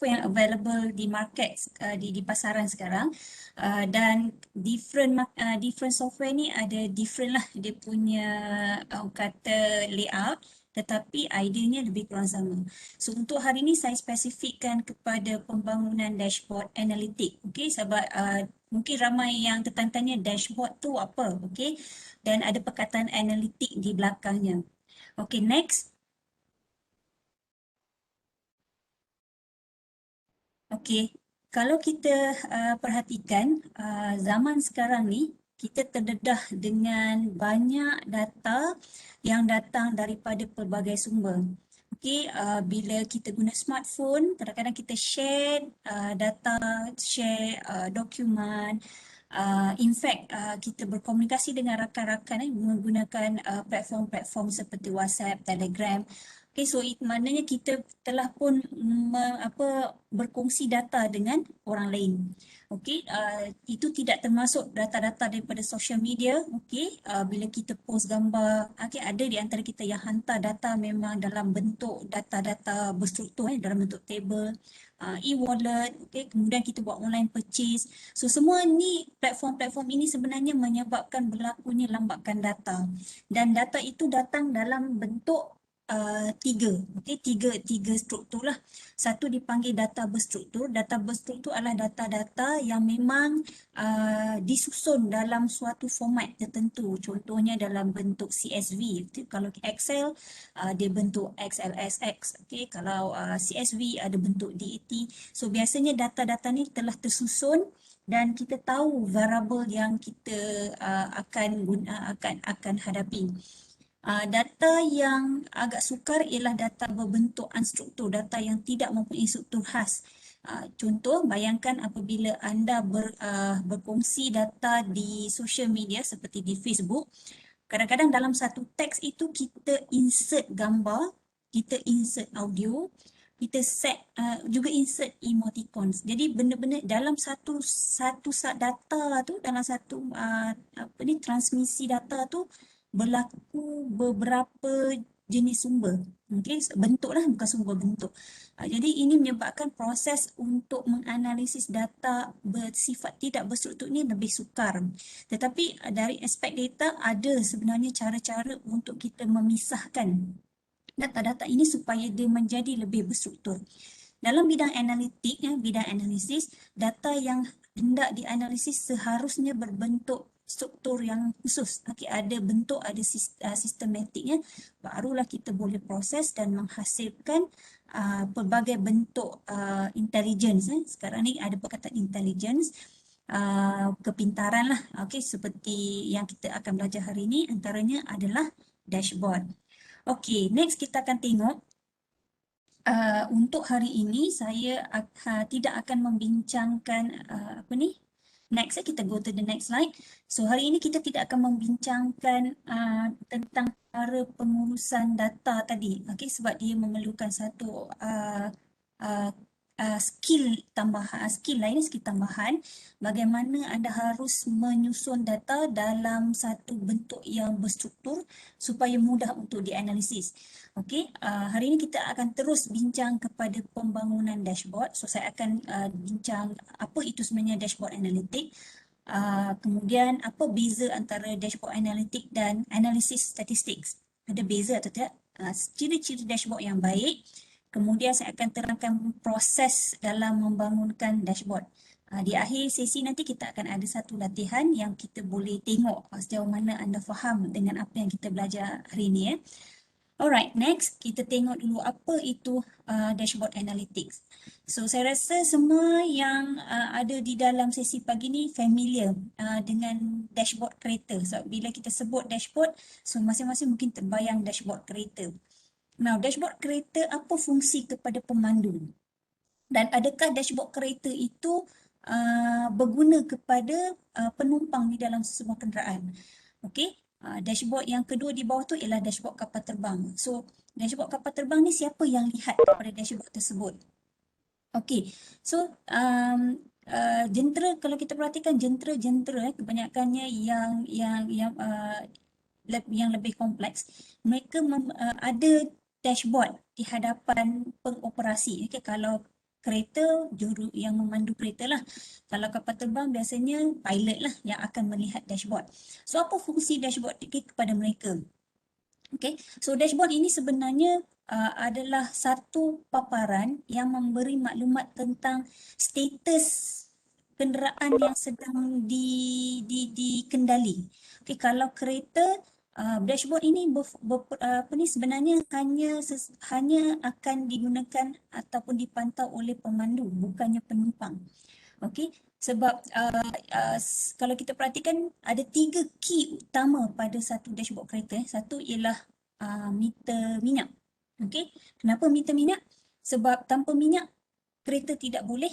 yang available di market, di pasaran sekarang, dan different software ni ada different lah dia punya kata layout, tetapi idenya lebih kurang sama. So untuk hari ni saya spesifikkan kepada pembangunan dashboard analitik. Okey, sebab mungkin ramai yang tertanya-tanya dashboard tu apa, okey, dan ada perkataan analitik di belakangnya. Okey, next. Okey, kalau kita perhatikan zaman sekarang ni, kita terdedah dengan banyak data yang datang daripada pelbagai sumber. Okey, bila kita guna smartphone, kadang-kadang kita share data, share dokumen. In fact, kita berkomunikasi dengan rakan-rakan menggunakan platform-platform seperti WhatsApp, Telegram. Okay, so maknanya kita telah pun berkongsi data dengan orang lain. Okay, itu tidak termasuk data-data daripada social media. Okay, bila kita post gambar, okay, ada di antara kita yang hantar data memang dalam bentuk data-data berstruktur, dalam bentuk table, e-wallet, okay, kemudian kita buat online purchase. So semua ni platform-platform ini sebenarnya menyebabkan berlakunya lambakan data. Dan data itu datang dalam bentuk tiga, okay, tiga struktur lah. Satu dipanggil data berstruktur. Data berstruktur adalah data-data yang memang disusun dalam suatu format tertentu. Contohnya dalam bentuk CSV. Kalau Excel, dia bentuk XLSX. Okay, kalau CSV ada bentuk DAT. So biasanya data-data ni telah tersusun dan kita tahu variable yang kita akan hadapi. Data yang agak sukar ialah data berbentuk unstruktur, data yang tidak mempunyai struktur khas. Contoh, bayangkan apabila anda berkongsi data di social media seperti di Facebook, kadang-kadang dalam satu teks itu kita insert gambar, kita insert audio, kita juga insert emoticons. Jadi benda-benda dalam satu data tu, dalam satu transmisi data tu berlaku beberapa jenis sumber. Okay, bentuk lah, bukan sumber bentuk. Jadi ini menyebabkan proses untuk menganalisis data bersifat tidak berstruktur ni lebih sukar. Tetapi dari aspek data ada sebenarnya cara-cara untuk kita memisahkan data-data ini supaya dia menjadi lebih berstruktur. Dalam bidang analitik, bidang analisis, data yang hendak dianalisis seharusnya berbentuk struktur yang khusus. Okay, ada bentuk, ada sistematiknya, barulah kita boleh proses dan menghasilkan pelbagai bentuk intelligence. Sekarang ni ada perkataan intelligence, kepintaran lah. Okay, seperti yang kita akan belajar hari ini, antaranya adalah dashboard. Okay, next kita akan tengok. Untuk hari ini saya tidak akan membincangkan next, kita go to the next slide. So hari ini kita tidak akan membincangkan tentang cara pengurusan data tadi, okay, sebab dia memerlukan satu skill tambahan bagaimana anda harus menyusun data dalam satu bentuk yang berstruktur supaya mudah untuk dianalisis. Okey, hari ini kita akan terus bincang kepada pembangunan dashboard. So saya akan bincang apa itu sebenarnya dashboard analitik. Kemudian apa beza antara dashboard analitik dan analisis statistik. Ada beza atau tidak? Ciri-ciri dashboard yang baik. Kemudian saya akan terangkan proses dalam membangunkan dashboard. Di akhir sesi nanti kita akan ada satu latihan yang kita boleh tengok sejauh mana anda faham dengan apa yang kita belajar hari ini. Alright, next kita tengok dulu apa itu dashboard analytics. So saya rasa semua yang ada di dalam sesi pagi ni familiar dengan dashboard kereta. So bila kita sebut dashboard, so masing-masing mungkin terbayang dashboard kereta. Now, dashboard kereta apa fungsi kepada pemandu? Dan adakah dashboard kereta itu berguna kepada penumpang di dalam sebuah kenderaan? Okey, dashboard yang kedua di bawah tu ialah dashboard kapal terbang. So, dashboard kapal terbang ni siapa yang lihat pada dashboard tersebut? Okey, so jentera, kalau kita perhatikan jentera kebanyakannya yang lebih kompleks, mereka ada dashboard di hadapan pengoperasi. Okay, kalau kereta, juru yang memandu kereta lah. Kalau kapal terbang biasanya pilot lah yang akan melihat dashboard. So apa fungsi dashboard kepada mereka? Okay, so dashboard ini sebenarnya adalah satu paparan yang memberi maklumat tentang status kenderaan yang sedang dikendali. Okay, kalau kereta, dashboard ini apa ni sebenarnya hanya akan digunakan ataupun dipantau oleh pemandu, bukannya penumpang. Okey, sebab kalau kita perhatikan ada 3 key utama pada satu dashboard kereta. Satu ialah meter minyak. Okey, kenapa meter minyak? Sebab tanpa minyak kereta tidak boleh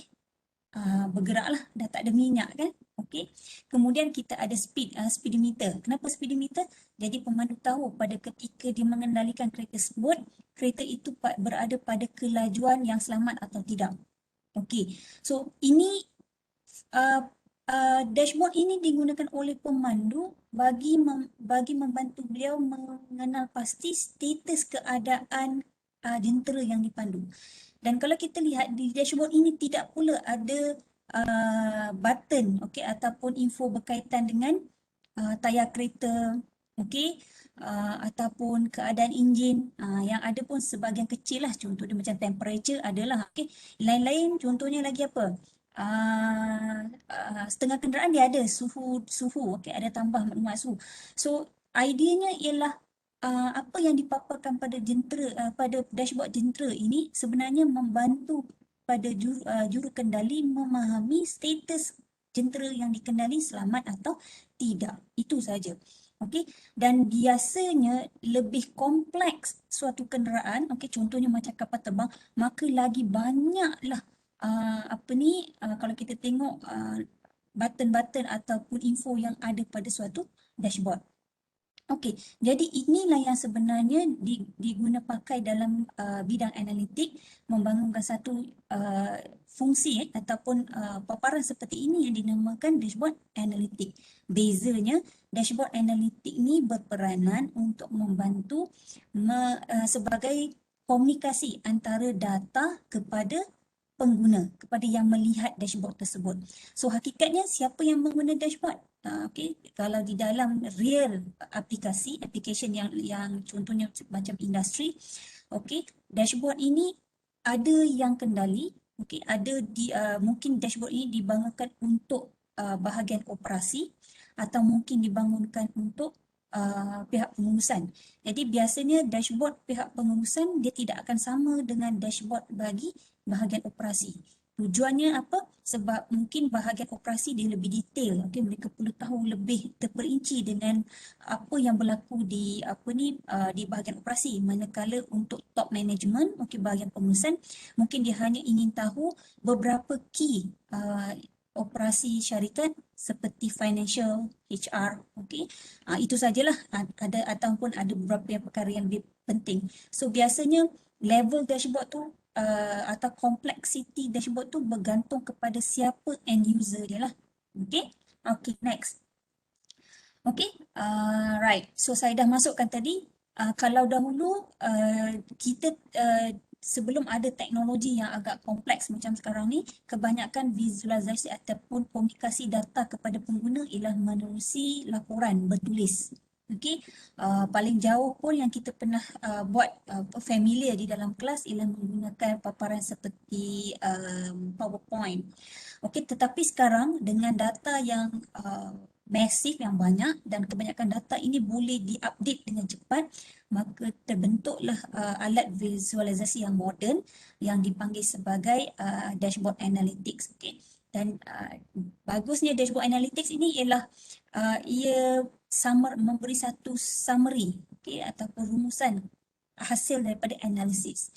bergeraklah, dah tak ada minyak kan. Okey. Kemudian kita ada speedometer. Kenapa speedometer? Jadi pemandu tahu pada ketika dia mengendalikan kereta tersebut, kereta itu berada pada kelajuan yang selamat atau tidak. Okey. So ini dashboard ini digunakan oleh pemandu bagi membantu beliau mengenal pasti status keadaan jentera yang dipandu. Dan kalau kita lihat di dashboard ini tidak pula ada button, okey, ataupun info berkaitan dengan tayar kereta, okey, ataupun keadaan enjin. Yang ada pun sebahagian kecil lah, contoh dia macam temperature adalah, okey. Lain-lain contohnya lagi apa? Setengah kenderaan dia ada suhu, okey, ada tambah maklumat suhu. So ideanya ialah apa yang dipaparkan pada pada dashboard jentera ini sebenarnya membantu pada juru kendali memahami status jentera yang dikendali selamat atau tidak. Itu saja. Okey, dan biasanya lebih kompleks suatu kenderaan, okey, contohnya macam kapal terbang, maka lagi banyaklah kalau kita tengok button-button ataupun info yang ada pada suatu dashboard. Okey, jadi inilah yang sebenarnya diguna pakai dalam bidang analitik, membangunkan satu fungsi ataupun paparan seperti ini yang dinamakan dashboard analitik. Bezanya, dashboard analitik ni berperanan untuk membantu sebagai komunikasi antara data kepada pengguna, kepada yang melihat dashboard tersebut. So hakikatnya siapa yang mengguna dashboard? Okay, kalau di dalam real application yang contohnya macam industri, okay, dashboard ini ada yang kendali, okay, ada mungkin dashboard ini dibangunkan untuk bahagian operasi atau mungkin dibangunkan untuk pihak pengurusan. Jadi biasanya dashboard pihak pengurusan dia tidak akan sama dengan dashboard bagi bahagian operasi. Tujuannya apa? Sebab mungkin bahagian operasi dia lebih detail. Okay, mereka perlu tahu lebih terperinci dengan apa yang berlaku di di bahagian operasi. Manakala untuk top management, okay, bahagian pengurusan, mungkin dia hanya ingin tahu beberapa key operasi syarikat seperti financial, HR, okay. Itu sajalah. Ada ataupun ada beberapa perkara yang lebih penting. So biasanya level dashboard tu atau kompleksiti dashboard tu bergantung kepada siapa end user dia lah. Okay. Okay, next. Okay, right. So saya dah masukkan tadi, kalau dahulu kita sebelum ada teknologi yang agak kompleks macam sekarang ni, kebanyakan visualisasi ataupun komunikasi data kepada pengguna ialah menerusi laporan bertulis. Okey, paling jauh pun yang kita pernah buat familiar di dalam kelas ialah menggunakan paparan seperti PowerPoint. Okey, tetapi sekarang dengan data yang masif yang banyak dan kebanyakan data ini boleh diupdate dengan cepat, maka terbentuklah alat visualisasi yang moden yang dipanggil sebagai dashboard analytics. Okay. Dan bagusnya dashboard analytics ini ialah ia memberi satu summary, okay, ataupun rumusan hasil daripada analisis.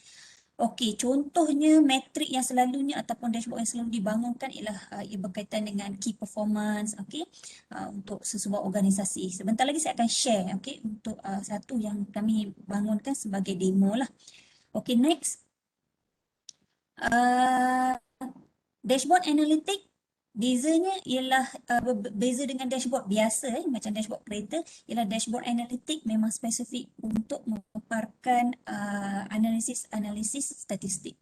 Okey, contohnya metrik yang selalunya ataupun dashboard yang selalu dibangunkan ialah ia berkaitan dengan key performance, okey, untuk sesebuah organisasi. Sebentar lagi saya akan share, okey, untuk satu yang kami bangunkan sebagai demo lah. Okey, next. Dashboard analytic bezanya ialah beza dengan dashboard biasa macam dashboard kereta, ialah dashboard analitik memang spesifik untuk memaparkan analisis statistik.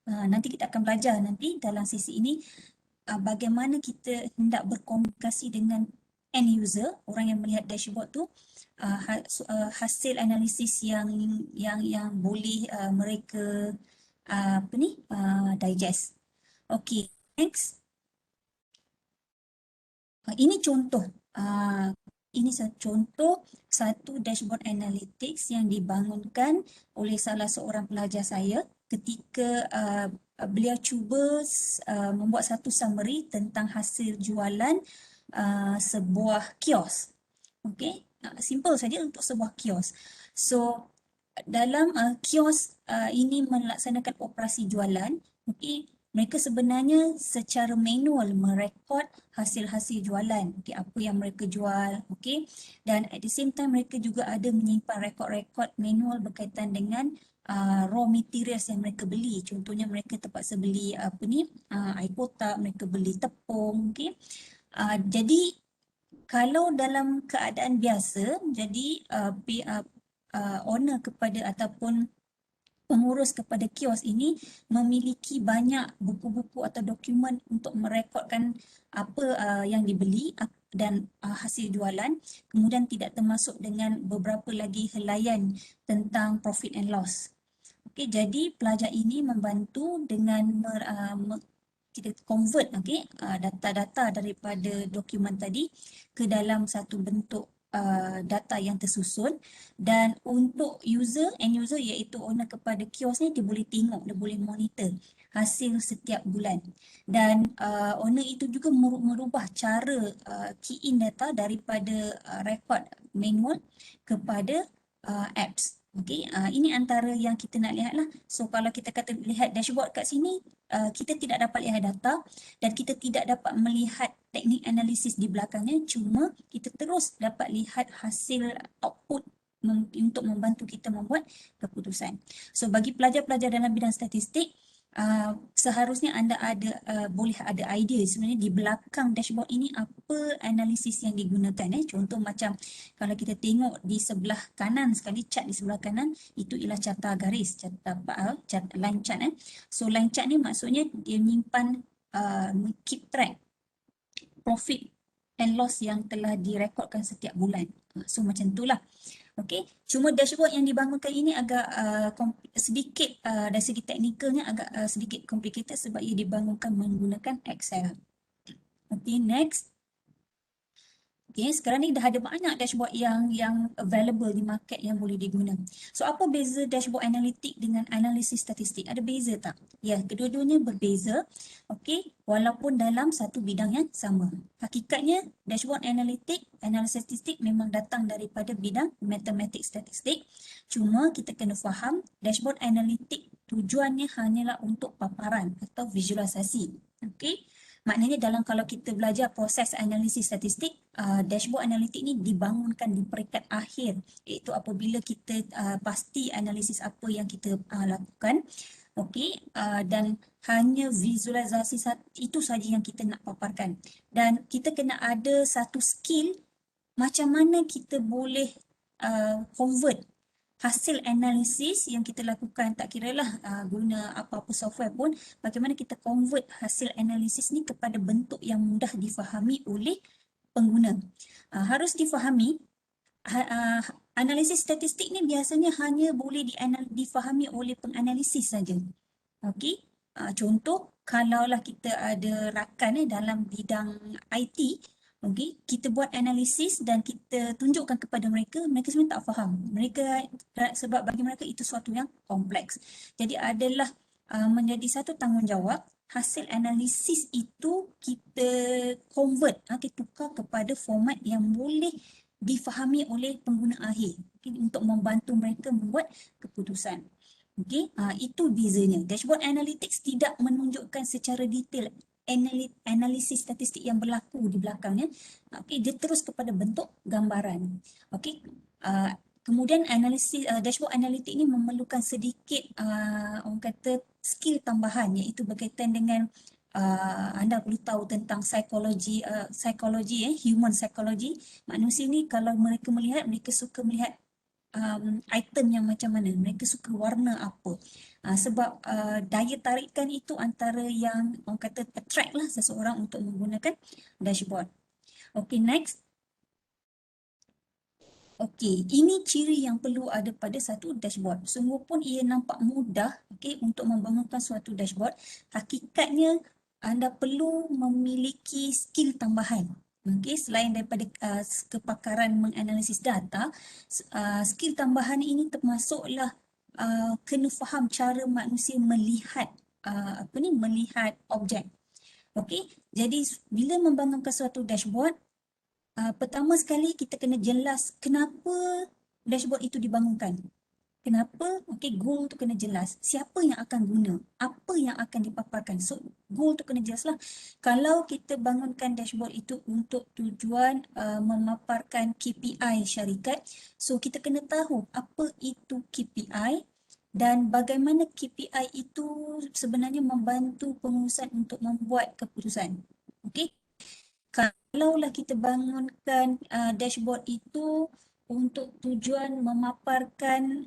Nanti kita akan belajar nanti dalam sesi ini bagaimana kita hendak berkomunikasi dengan end user, orang yang melihat dashboard tu, hasil analisis yang boleh mereka digest. Okay, next. Ini contoh. Ini contoh satu dashboard analytics yang dibangunkan oleh salah seorang pelajar saya ketika beliau cuba membuat satu summary tentang hasil jualan sebuah kios. Okay, simple saja untuk sebuah kios. So, dalam kios ini melaksanakan operasi jualan, okay, mereka sebenarnya secara manual merekod hasil-hasil jualan, okay, apa yang mereka jual, okay, dan at the same time mereka juga ada menyimpan rekod-rekod manual berkaitan dengan raw materials yang mereka beli. Contohnya mereka terpaksa beli air kotak, mereka beli tepung, okay. Jadi kalau dalam keadaan biasa, jadi owner kepada ataupun pengurus kepada kios ini memiliki banyak buku-buku atau dokumen untuk merekodkan apa yang dibeli dan hasil jualan, kemudian tidak termasuk dengan beberapa lagi helaian tentang profit and loss. Okey, jadi pelajar ini membantu dengan kita convert data-data daripada dokumen tadi ke dalam satu bentuk data yang tersusun, dan untuk end user iaitu owner kepada kios ni, dia boleh tengok, dia boleh monitor hasil setiap bulan, dan owner itu juga merubah cara key in data daripada rekod manual kepada apps. Okay, ini antara yang kita nak lihat lah. So kalau kita kata lihat dashboard kat sini, kita tidak dapat lihat data dan kita tidak dapat melihat teknik analisis di belakangnya, cuma kita terus dapat lihat hasil output untuk membantu kita membuat keputusan. So bagi pelajar-pelajar dalam bidang statistik, seharusnya anda boleh ada idea sebenarnya di belakang dashboard ini apa analisis yang digunakan. Contoh macam kalau kita tengok di sebelah kanan sekali, chart di sebelah kanan itu ialah carta garis, line chart. So line chart ni maksudnya dia menyimpan keep track profit and loss yang telah direkodkan setiap bulan. So macam itulah. Okey, cuma dashboard yang dibangunkan ini agak sedikit dari segi teknikalnya agak sedikit complicated sebab ia dibangunkan menggunakan Excel. Okey, next. Okay, sekarang ni dah ada banyak dashboard yang available di market yang boleh diguna. So apa beza dashboard analitik dengan analisis statistik? Ada beza tak? Ya, kedua-duanya berbeza. Okey, walaupun dalam satu bidang yang sama. Hakikatnya dashboard analitik, analisis statistik memang datang daripada bidang matematik statistik. Cuma kita kena faham dashboard analitik tujuannya hanyalah untuk paparan atau visualisasi. Okey. Maknanya kalau kita belajar proses analisis statistik, dashboard analitik ni dibangunkan di peringkat akhir, iaitu apabila kita pasti analisis apa yang kita lakukan. Okey, dan hanya visualisasi itu saja yang kita nak paparkan. Dan kita kena ada satu skill macam mana kita boleh convert hasil analisis yang kita lakukan, tak kiralah guna apa-apa software pun, bagaimana kita convert hasil analisis ni kepada bentuk yang mudah difahami oleh pengguna. Harus difahami, analisis statistik ni biasanya hanya boleh difahami oleh penganalisis saja. Okey, contoh kalaulah kita ada rakan dalam bidang IT, okey, kita buat analisis dan kita tunjukkan kepada mereka, mereka sebenarnya tak faham. Sebab bagi mereka itu sesuatu yang kompleks. Jadi adalah menjadi satu tanggungjawab hasil analisis itu kita convert, kita tukar kepada format yang boleh difahami oleh pengguna akhir, untuk membantu mereka membuat keputusan. Okey, itu bezanya. Dashboard analytics tidak menunjukkan secara detail analisis statistik yang berlaku di belakangnya. Okey, dia terus kepada bentuk gambaran. Okey, kemudian dashboard analitik ni memerlukan sedikit orang kata skill tambahan, iaitu berkaitan dengan anda perlu tahu tentang psikologi human psychology. Manusia ni kalau mereka melihat, mereka suka melihat item yang macam mana, mereka suka warna apa. Sebab daya tarikan itu antara yang orang kata attract lah seseorang untuk menggunakan dashboard. Okay, next. Okey, ini ciri yang perlu ada pada satu dashboard. Sungguh pun ia nampak mudah, okey, untuk membangunkan suatu dashboard. Hakikatnya anda perlu memiliki skill tambahan. Okey, selain daripada kepakaran menganalisis data, skill tambahan ini termasuklah kena faham cara manusia melihat melihat objek. Okey, jadi bila membangunkan suatu dashboard, pertama sekali kita kena jelas kenapa dashboard itu dibangunkan. Kenapa? Okey, goal tu kena jelas. Siapa yang akan guna? Apa yang akan dipaparkan? So, goal tu kena jelas lah. Kalau kita bangunkan dashboard itu untuk tujuan memaparkan KPI syarikat, so kita kena tahu apa itu KPI dan bagaimana KPI itu sebenarnya membantu pengurusan untuk membuat keputusan. Okey? Kalaulah kita bangunkan dashboard itu untuk tujuan memaparkan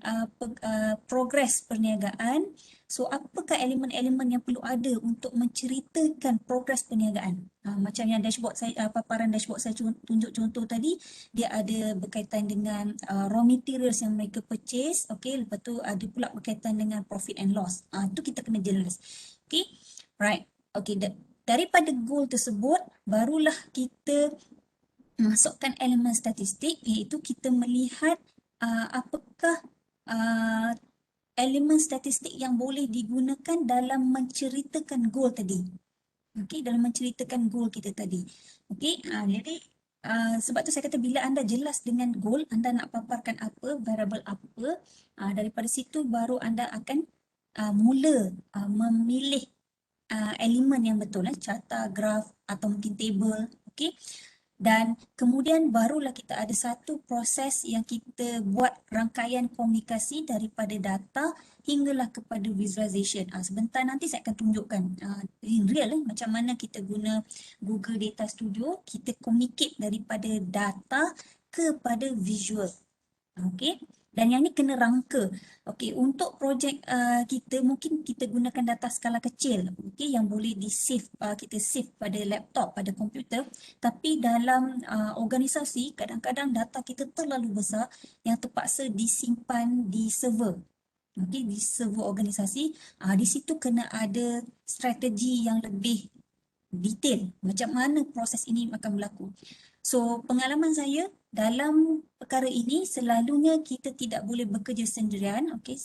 progres perniagaan, so apakah elemen-elemen yang perlu ada untuk menceritakan progres perniagaan? Macam yang dashboard saya, paparan dashboard saya tunjuk contoh tadi, dia ada berkaitan dengan raw materials yang mereka purchase, okay, lepas tu ada pula berkaitan dengan profit and loss. Itu kita kena jelas. Okay, right. Okay, daripada goal tersebut, barulah kita masukkan elemen statistik, iaitu kita melihat apakah elemen statistik yang boleh digunakan dalam menceritakan goal tadi. Okey, dalam menceritakan goal kita tadi. Okey, jadi sebab tu saya kata bila anda jelas dengan goal, anda nak paparkan apa, variable apa, daripada situ baru anda akan mula memilih elemen yang betul, carta, graf atau mungkin table. Okey. Dan kemudian barulah kita ada satu proses yang kita buat rangkaian komunikasi daripada data hinggalah kepada visualization. Sebentar nanti saya akan tunjukkan in real macam mana kita guna Google Data Studio, kita communicate daripada data kepada visual. Okey. Dan yang ni kena rangka. Okey, untuk projek kita mungkin kita gunakan data skala kecil, okey, yang boleh di-save, kita save pada laptop, pada komputer. Tapi dalam organisasi, kadang-kadang data kita terlalu besar yang terpaksa disimpan di server. Okey, di server organisasi, di situ kena ada strategi yang lebih detail macam mana proses ini akan berlaku. So, pengalaman saya dalam perkara ini selalunya kita tidak boleh bekerja sendirian, okey,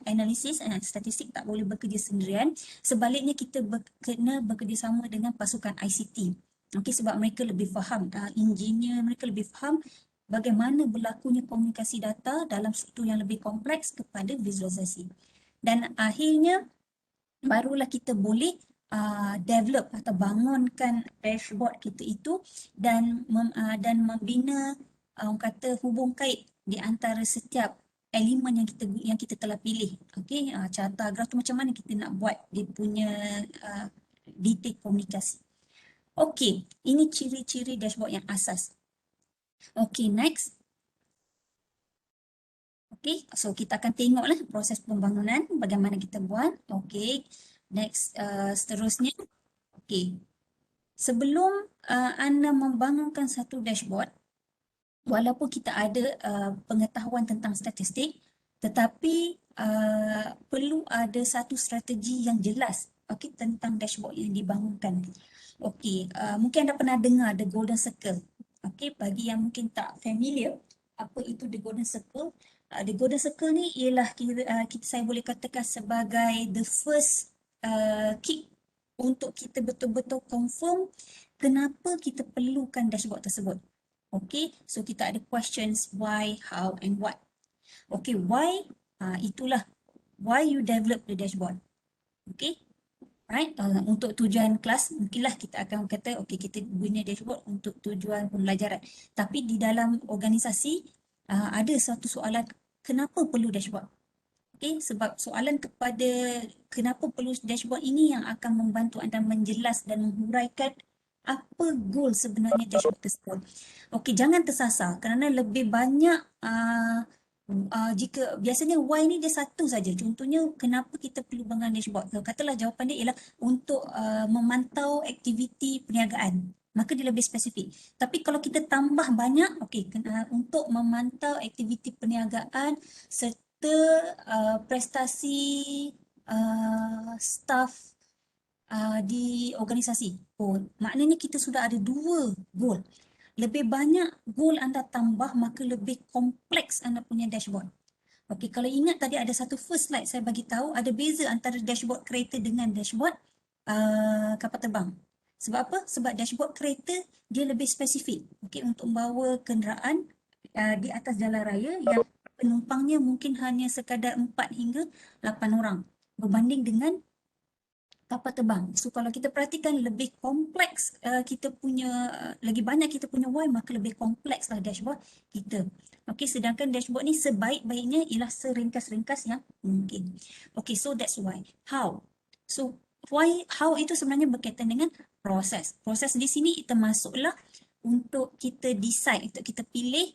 analisis dan statistik tak boleh bekerja sendirian. Sebaliknya kita kena bekerjasama dengan pasukan ICT. Okey, sebab mereka lebih faham, engineer mereka lebih faham bagaimana berlakunya komunikasi data dalam struktur yang lebih kompleks kepada visualisasi. Dan akhirnya barulah kita boleh develop atau bangunkan dashboard kita itu dan membina orang kata hubung kait di antara setiap elemen yang kita telah pilih. Okey, carta graf tu macam mana kita nak buat dia punya detail komunikasi. Okey, ini ciri-ciri dashboard yang asas. Okey, next. Okey, so kita akan tengoklah proses pembangunan bagaimana kita buat. Okey, next seterusnya. Okey, sebelum anda membangunkan satu dashboard, walaupun kita ada pengetahuan tentang statistik, tetapi perlu ada satu strategi yang jelas, okey, tentang dashboard yang dibangunkan. Okey, mungkin anda pernah dengar the golden circle. Okey, bagi yang mungkin tak familiar, apa itu the golden circle? The golden circle ni ialah saya boleh katakan sebagai the first kick untuk kita betul-betul confirm kenapa kita perlukan dashboard tersebut. Okay, so kita ada questions why, how and what. Okay, why, itulah why you develop the dashboard. Okay, right, untuk tujuan kelas mungkinlah kita akan kata okay, kita guna dashboard untuk tujuan pembelajaran. Tapi di dalam organisasi ada satu soalan, kenapa perlu dashboard? Okay, sebab soalan kepada kenapa perlu dashboard ini yang akan membantu anda menjelas dan menghuraikan apa goal sebenarnya dashboard tersebut. Okey, jangan tersasar kerana lebih banyak Jika biasanya why ni dia satu saja. Contohnya kenapa kita perlu bangun dashboard. Kalau katalah jawapan dia ialah untuk memantau aktiviti perniagaan. Maka dia lebih spesifik. Tapi kalau kita tambah banyak, okey, untuk memantau aktiviti perniagaan serta prestasi staf di organisasi. Oh, maknanya kita sudah ada 2 goal. Lebih banyak goal anda tambah, maka lebih kompleks anda punya dashboard. Okey, kalau ingat tadi ada satu first slide saya bagi tahu ada beza antara dashboard kereta dengan dashboard kapal terbang. Sebab apa? Sebab dashboard kereta dia lebih spesifik. Okey, untuk membawa kenderaan di atas jalan raya yang penumpangnya mungkin hanya sekadar 4 hingga 8 orang berbanding dengan kapal terbang. So kalau kita perhatikan lebih kompleks kita punya lagi banyak kita punya why, maka lebih kompleks lah dashboard kita. Okey, sedangkan dashboard ni sebaik-baiknya ialah seringkas-ringkas yang mungkin. Okey, so that's why. How? So how itu sebenarnya berkaitan dengan proses. Proses di sini termasuklah untuk kita decide, untuk kita pilih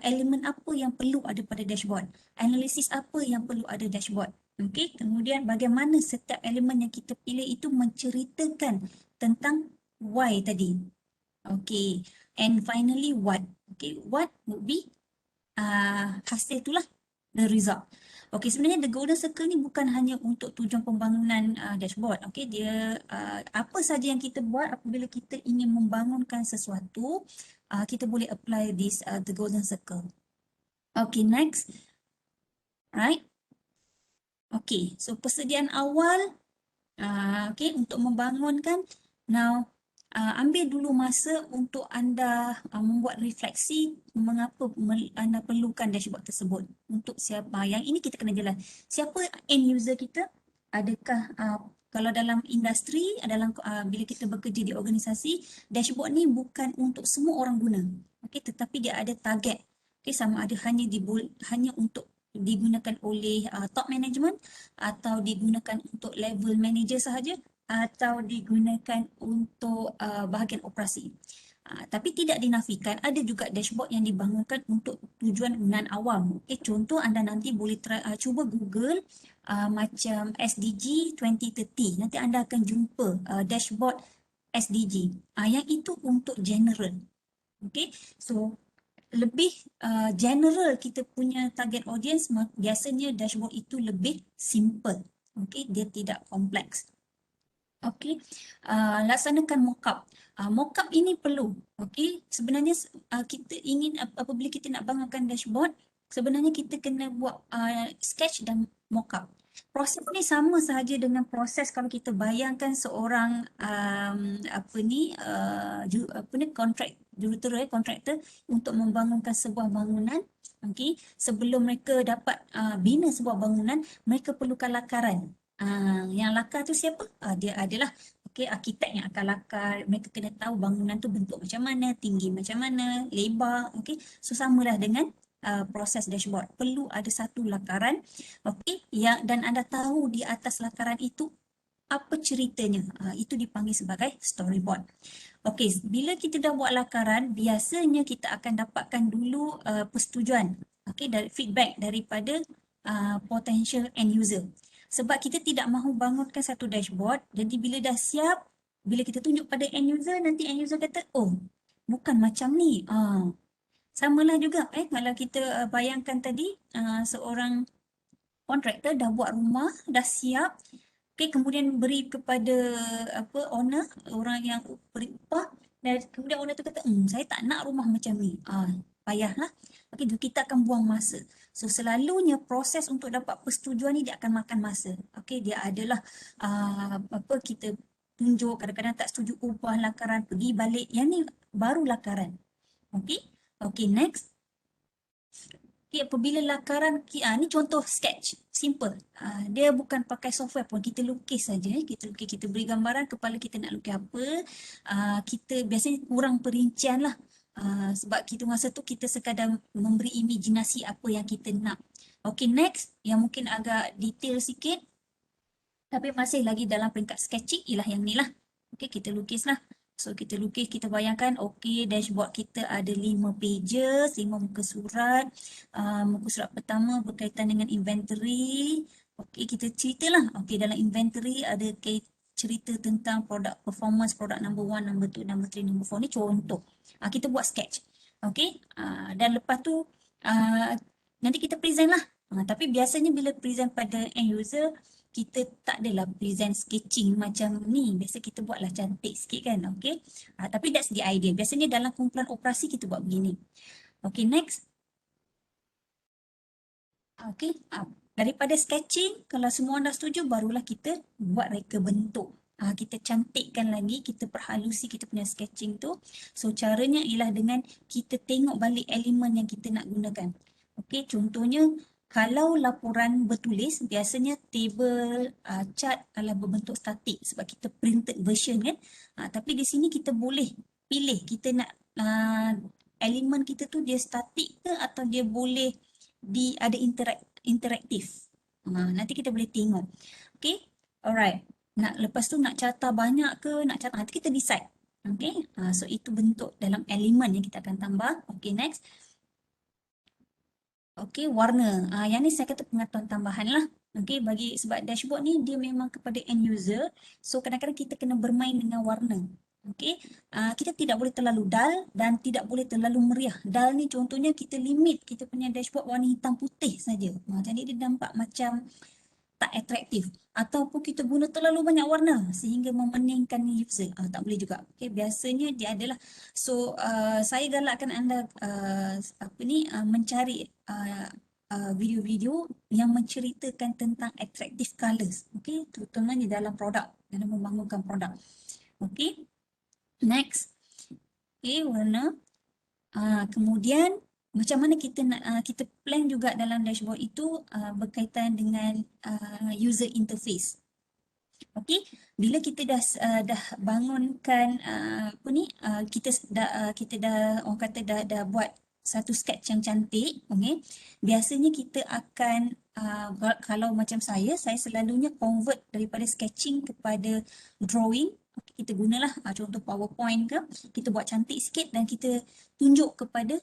elemen apa yang perlu ada pada dashboard. Analisis apa yang perlu ada dashboard. Okey, kemudian bagaimana setiap elemen yang kita pilih itu menceritakan tentang why tadi. Okey, and finally what. Okey, what would be hasil itulah the result. Okey, sebenarnya the golden circle ni bukan hanya untuk tujuan pembangunan dashboard. Okey, dia apa saja yang kita buat apabila kita ingin membangunkan sesuatu, kita boleh apply this the golden circle. Okey, next. Right. Okey, so persediaan awal okey untuk membangunkan. Now ambil dulu masa untuk anda membuat refleksi mengapa anda perlukan dashboard tersebut. Untuk siapa? Yang ini kita kena jelas. Siapa end user kita? Adakah kalau dalam industri, bila kita bekerja di organisasi, dashboard ni bukan untuk semua orang guna. Okey, tetapi dia ada target. Okey, sama ada hanya untuk digunakan oleh top management atau digunakan untuk level manager sahaja atau digunakan untuk bahagian operasi. Tapi tidak dinafikan ada juga dashboard yang dibangunkan untuk tujuan penggunaan awam. Contoh anda nanti boleh cuba Google macam SDG 2030. Nanti anda akan jumpa dashboard SDG. Yang itu untuk general. Okay, so lebih general kita punya target audience, biasanya dashboard itu lebih simple. Okey, dia tidak kompleks. Okey, laksanakan mockup. Mockup ini perlu. Okey, sebenarnya kita ingin apabila kita nak bangunkan dashboard, sebenarnya kita kena buat sketch dan mockup. Proses ni sama sahaja dengan proses kalau kita bayangkan seorang kontraktor untuk membangunkan sebuah bangunan. Okey, sebelum mereka dapat bina sebuah bangunan, mereka perlukan lakaran. Yang lakar tu siapa? Dia adalah arkitek yang akan lakar. Mereka kena tahu bangunan tu bentuk macam mana, tinggi macam mana, lebar. So samalah dengan proses dashboard. Perlu ada satu lakaran. Dan anda tahu di atas lakaran itu apa ceritanya. Itu dipanggil sebagai storyboard. Bila kita dah buat lakaran, biasanya kita akan dapatkan dulu persetujuan, dari feedback daripada potential end user. Sebab kita tidak mahu bangunkan satu dashboard, jadi bila dah siap, bila kita tunjuk pada end user, nanti end user kata, oh, bukan macam ni. Samalah juga kalau kita bayangkan tadi seorang kontraktor dah buat rumah, dah siap, kemudian beri kepada owner, orang yang beri upah, dan kemudian owner tu kata, saya tak nak rumah macam ni. Payahlah. Kita akan buang masa. So selalunya proses untuk dapat persetujuan ni dia akan makan masa. Dia adalah kita tunjuk, kadang-kadang tak setuju, ubah lakaran, pergi balik. Yang ni baru lakaran. Next. Apabila lakaran, ni contoh sketch, simple. Dia bukan pakai software pun, kita lukis saja. Kita lukis, kita beri gambaran kepala kita nak lukis apa. Kita biasanya kurang perincian lah. Sebab kita masa tu kita sekadar memberi imajinasi apa yang kita nak. Next, yang mungkin agak detail sikit, tapi masih lagi dalam peringkat sketching, ialah yang ni lah. Kita lukis lah. So kita lukis, kita bayangkan okey dashboard kita ada 5 pages, 5 muka surat. Muka surat pertama berkaitan dengan inventory. Okey, kita ceritalah. Okey, dalam inventory ada cerita tentang produk performance, produk number 1, number 2, number 3, number 4. Ni contoh. Kita buat sketch. Okey, dan lepas tu nanti kita present lah. Tapi biasanya bila present pada end user, kita tak adalah present sketching macam ni. Biasa kita buatlah cantik sikit kan. Okay. Tapi that's the idea. Biasanya dalam kumpulan operasi kita buat begini. Okay, next. Okay. Daripada sketching, kalau semua dah setuju, barulah kita buat reka bentuk. Kita cantikkan lagi, kita perhalusi kita punya sketching tu. So, caranya ialah dengan kita tengok balik elemen yang kita nak gunakan. Okay, contohnya, kalau laporan bertulis, biasanya table chart adalah berbentuk statik sebab kita printed version kan. Tapi di sini kita boleh pilih kita nak elemen kita tu dia statik ke atau dia boleh ada interaktif. Nanti kita boleh tengok. Okay, alright. Lepas tu nak carta banyak ke, nak carta, nanti kita decide. Okay, so itu bentuk dalam elemen yang kita akan tambah. Okay, next. Okay, warna. Yang ni saya kata pengetahuan tambahan lah. Okay, sebab dashboard ni dia memang kepada end user. So, kadang-kadang kita kena bermain dengan warna. Okay, kita tidak boleh terlalu dull dan tidak boleh terlalu meriah. Dull ni contohnya kita limit kita punya dashboard warna hitam putih saja. Jadi dia nampak macam tak atraktif. Ataupun kita guna terlalu banyak warna sehingga memeningkan user. Tak boleh juga. Okay, biasanya dia adalah, so saya galakkan anda mencari video-video yang menceritakan tentang attractive colours. Okay, terutama di dalam produk, dalam membangunkan produk. Okay, next. Okay, warna. Kemudian macam mana kita nak kita plan juga dalam dashboard itu berkaitan dengan user interface. Okey, bila kita dah bangunkan kita dah orang kata dah buat satu sketch yang cantik, okey. Biasanya kita akan kalau macam saya selalunya convert daripada sketching kepada drawing. Kita gunalah contoh PowerPoint ke, kita buat cantik sikit dan kita tunjuk kepada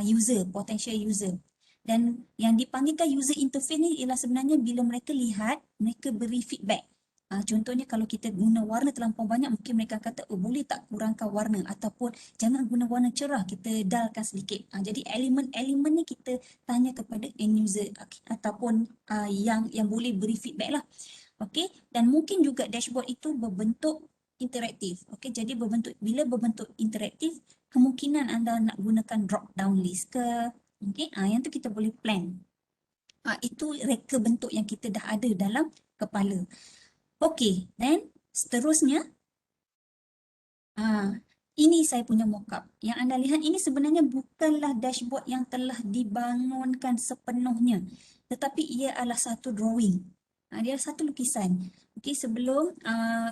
user, potential user. Dan yang dipanggilkan user interface ni ialah sebenarnya bila mereka lihat, mereka beri feedback. Contohnya kalau kita guna warna terlampau banyak, mungkin mereka kata, boleh tak kurangkan warna ataupun jangan guna warna cerah, kita dullkan sedikit. Jadi elemen-elemen ni kita tanya kepada end user ataupun yang boleh beri feedback lah. Okay, dan mungkin juga dashboard itu berbentuk interaktif. Okay, jadi bila berbentuk interaktif, kemungkinan anda nak gunakan drop down list ke. Okay, yang tu kita boleh plan. Itu reka bentuk yang kita dah ada dalam kepala. Okay, then seterusnya, ini saya punya mockup. Yang anda lihat ini sebenarnya bukanlah dashboard yang telah dibangunkan sepenuhnya, tetapi ia adalah satu drawing. Dia satu lukisan. Okay, sebelum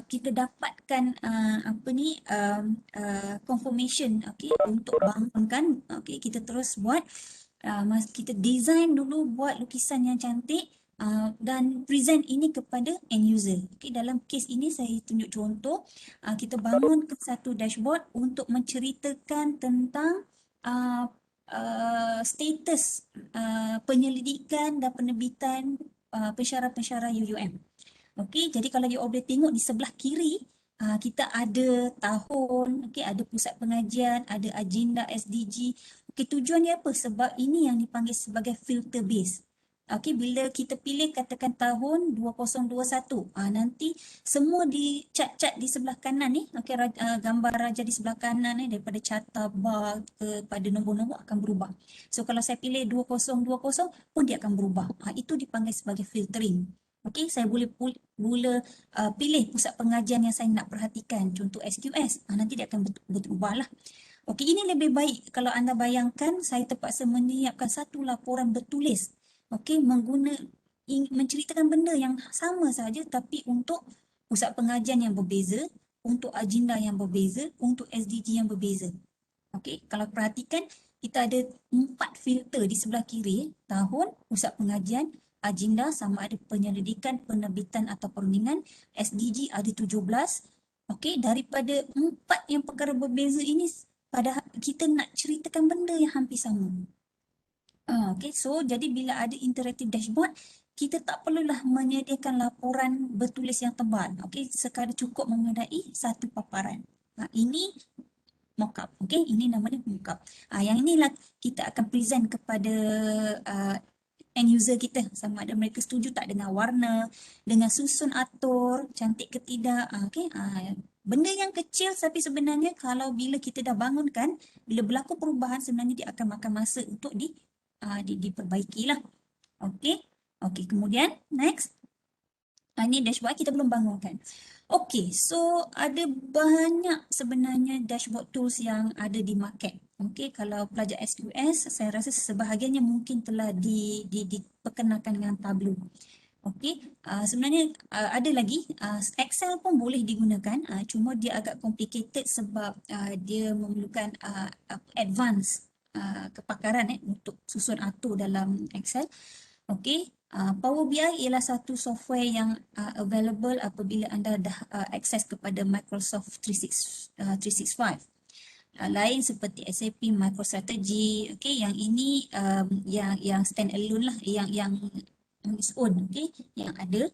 kita dapatkan confirmation, okay, untuk bangunkan, okay, kita terus buat, kita design dulu, buat lukisan yang cantik. Dan present ini kepada end user. Okay, dalam kes ini saya tunjuk contoh. Kita bangun ke satu dashboard untuk menceritakan tentang status penyelidikan dan penerbitan pensyarah-pensyarah UUM. Okay, jadi kalau you boleh tengok di sebelah kiri, kita ada tahun, okay, ada pusat pengajian, ada agenda SDG. Okay, tujuan dia apa? Sebab ini yang dipanggil sebagai filter base. Okay, bila kita pilih katakan tahun 2021, nanti semua di cat-cat di sebelah kanan ni, okay, gambar raja di sebelah kanan ni daripada carta bar kepada nombor-nombor akan berubah. So kalau saya pilih 2020 pun dia akan berubah. Itu dipanggil sebagai filtering. Okay, saya boleh pilih pusat pengajian yang saya nak perhatikan, contoh SQS. Nanti dia akan berubah lah. Okay, ini lebih baik kalau anda bayangkan saya terpaksa menyiapkan satu laporan bertulis. Okay, menceritakan benda yang sama saja tapi untuk pusat pengajian yang berbeza, untuk agenda yang berbeza, untuk SDG yang berbeza. Okay, kalau perhatikan kita ada 4 filter di sebelah kiri, tahun, pusat pengajian, agenda sama ada penyelidikan, penerbitan atau perundingan, SDG ada 17, Okey, daripada 4 yang perkara berbeza ini, pada kita nak ceritakan benda yang hampir sama. Okey, so jadi bila ada interactive dashboard, kita tak perlulah menyediakan laporan bertulis yang tebal. Okey, sekadar cukup memadai satu paparan. Ini mockup. Okey, ini namanya mockup. Yang inilah kita akan present kepada uh, end user kita, sama ada mereka setuju tak dengan warna, dengan susun atur, cantik ke tidak. Okey, benda yang kecil tapi sebenarnya kalau bila kita dah bangunkan, bila berlaku perubahan sebenarnya dia akan makan masa untuk diperbaikilah. Okey. Okey, kemudian next. Ini dashboard kita belum bangunkan. Okey, so ada banyak sebenarnya dashboard tools yang ada di market. Okey, kalau pelajar SQS, saya rasa sebahagiannya mungkin telah diperkenalkan dengan Tableau. Okey, sebenarnya ada lagi, Excel pun boleh digunakan, cuma dia agak complicated sebab dia memerlukan advance kepakaran untuk susun atur dalam Excel. Okey, Power BI ialah satu software yang available apabila anda dah akses kepada Microsoft 365. Lain seperti SAP, MicroStrategy, okey, yang ini yang stand alone lah, yang on its own, okey, yang ada.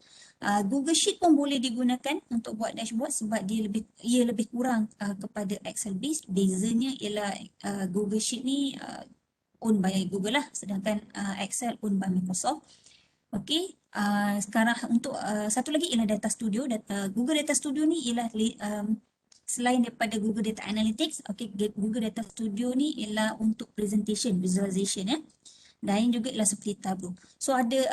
Google Sheet pun boleh digunakan untuk buat dashboard sebab ia lebih kurang kepada Excel based. Bezanya ialah Google Sheet ni owned by Google lah, sedangkan Excel owned by Microsoft. Okey, sekarang untuk satu lagi ialah Data Studio. Google Data Studio ni ialah selain daripada Google Data Analytics, okey, Google Data Studio ni ialah untuk presentation, visualization ya. Lain juga ialah seperti Tableau. So ada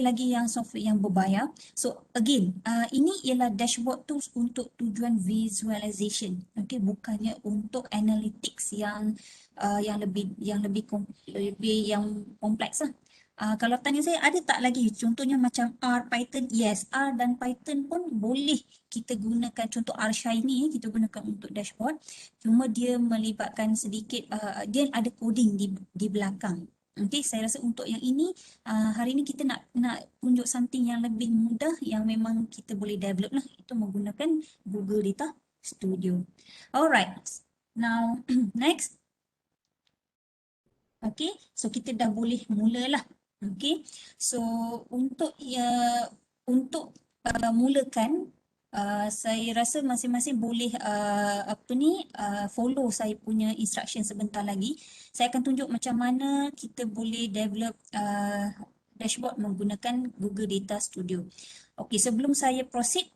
lagi yang software yang berbayar. So again, ini ialah dashboard tools untuk tujuan visualization. Okey, bukannya untuk analytics yang lebih yang kompleks lah. Kalau tanya saya ada tak lagi contohnya macam R, Python? Yes, R dan Python pun boleh kita gunakan. Contoh R Shiny kita gunakan untuk dashboard. Cuma dia melibatkan sedikit, dia ada coding di belakang. Okey, saya rasa untuk yang ini hari ini kita nak tunjuk something yang lebih mudah yang memang kita boleh develop lah. Itu menggunakan Google Data Studio. Alright, now next. Okey, so kita dah boleh mulalah. Okey, so untuk mulakan, saya rasa masing-masing boleh follow saya punya instruction sebentar lagi. Saya akan tunjuk macam mana kita boleh develop dashboard menggunakan Google Data Studio. Okey, sebelum saya proceed,